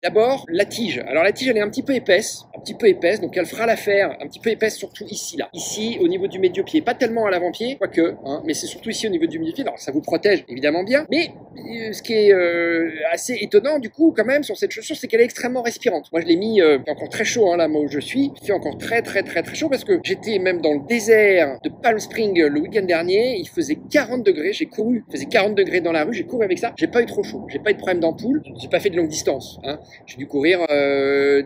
D'abord, la tige. Alors la tige, elle est un petit peu épaisse, donc elle fera l'affaire, un petit peu épaisse surtout ici, là. Ici, au niveau du médio-pied, pas tellement à l'avant-pied, quoique, hein, mais c'est surtout ici au niveau du médio-pied. Alors ça vous protège évidemment bien, mais ce qui est assez étonnant du coup quand même sur cette chaussure, c'est qu'elle est extrêmement respirante. Moi je l'ai mis, il fait encore très chaud, hein, là moi où je suis, il fait encore très chaud parce que j'étais même dans le désert de Palm Springs le week-end dernier, il faisait 40 degrés, j'ai couru, il faisait 40 degrés dans la rue, j'ai couru avec ça, j'ai pas eu trop chaud, j'ai pas eu de problème d'ampoule, j'ai pas fait de longue distance, hein. J'ai dû courir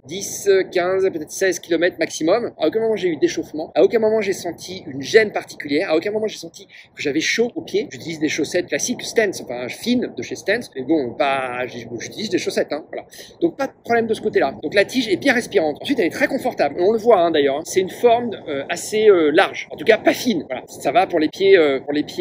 10, 15, peut-être 16 km maximum. À aucun moment j'ai eu d'échauffement. À aucun moment j'ai senti une gêne particulière. À aucun moment j'ai senti que j'avais chaud aux pieds. J'utilise des chaussettes classiques Stance, enfin fines de chez Stance. Mais bon, j'utilise des chaussettes, hein, voilà. Donc pas de problème de ce côté-là. Donc la tige est bien respirante. Ensuite elle est très confortable. On le voit hein, d'ailleurs. Hein. C'est une forme assez large. En tout cas pas fine. Voilà. Ça va pour les pieds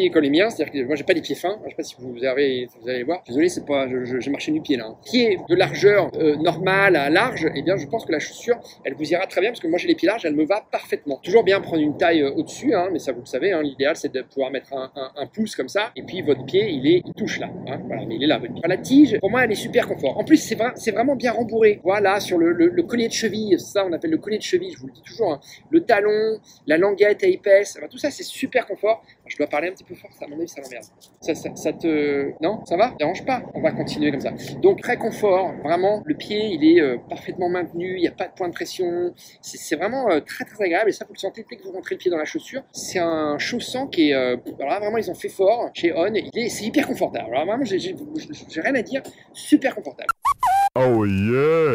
comme les miens. C'est-à-dire que moi j'ai pas des pieds fins. Je sais pas si vous allez voir. Désolé, c'est pas. J'ai marché nu pied là. Hein. Pied de largeur normale à large, eh bien je pense que la chaussure elle vous ira très bien parce que moi j'ai les pieds larges, elle me va parfaitement. Toujours bien prendre une taille au-dessus, hein, mais ça vous le savez, hein, l'idéal c'est de pouvoir mettre un pouce comme ça et puis votre pied il touche là, hein, voilà, mais il est là votre pied. La tige, pour moi elle est super confort. En plus c'est vraiment bien rembourré. Voilà sur le collier de cheville, ça on appelle le collier de cheville, je vous le dis toujours, hein, le talon, la languette est épaisse, enfin, tout ça c'est super confort. Alors, je dois parler un petit peu fort, ça à mon avis ça m'emmerde. Ça te... Non, ça va? Dérange pas? On va continuer comme ça. Donc très confort, vraiment le pied il est parfaitement maintenu, il n'y a pas de point de pression, c'est vraiment très agréable et ça vous le sentez dès que vous rentrez le pied dans la chaussure. C'est un chaussant qui est, alors là vraiment ils ont fait fort chez On, c'est hyper confortable. Alors vraiment j'ai rien à dire, super confortable. Oh yeah!